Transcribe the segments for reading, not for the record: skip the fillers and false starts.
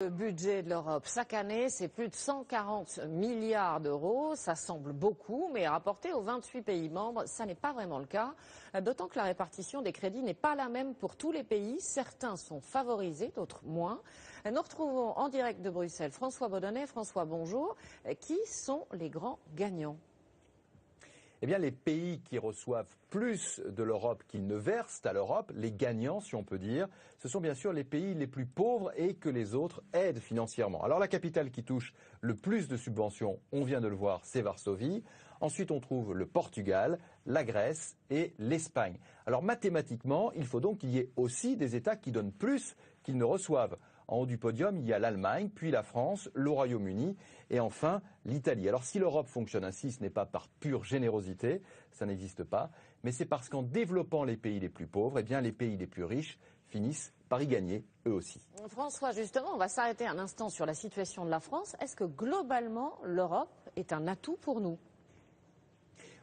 Le budget de l'Europe chaque année, c'est plus de 140 milliards d'euros. Ça semble beaucoup, mais rapporté aux 28 pays membres, ça n'est pas vraiment le cas. D'autant que la répartition des crédits n'est pas la même pour tous les pays. Certains sont favorisés, d'autres moins. Nous retrouvons en direct de Bruxelles François Baudonnet. François, bonjour. Qui sont les grands gagnants ? Eh bien, les pays qui reçoivent plus de l'Europe qu'ils ne versent à l'Europe, les gagnants, si on peut dire, ce sont bien sûr les pays les plus pauvres et que les autres aident financièrement. Alors, la capitale qui touche le plus de subventions, on vient de le voir, c'est Varsovie. Ensuite, on trouve le Portugal, la Grèce et l'Espagne. Alors, mathématiquement, il faut donc qu'il y ait aussi des États qui donnent plus qu'ils ne reçoivent. En haut du podium, il y a l'Allemagne, puis la France, le Royaume-Uni et enfin l'Italie. Alors si l'Europe fonctionne ainsi, ce n'est pas par pure générosité, ça n'existe pas, mais c'est parce qu'en développant les pays les plus pauvres, eh bien les pays les plus riches finissent par y gagner eux aussi. François, justement, on va s'arrêter un instant sur la situation de la France. Est-ce que globalement, l'Europe est un atout pour nous ?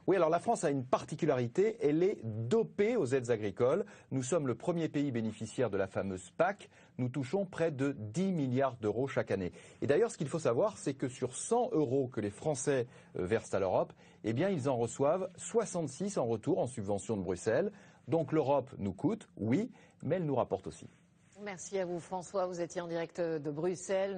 Oui, alors la France a une particularité, elle est dopée aux aides agricoles. Nous sommes le premier pays bénéficiaire de la fameuse PAC. Nous touchons près de 10 milliards d'euros chaque année. Et d'ailleurs, ce qu'il faut savoir, c'est que sur 100 euros que les Français versent à l'Europe, eh bien, ils en reçoivent 66 en retour en subvention de Bruxelles. Donc l'Europe nous coûte, oui, mais elle nous rapporte aussi. Merci à vous, François. Vous étiez en direct de Bruxelles.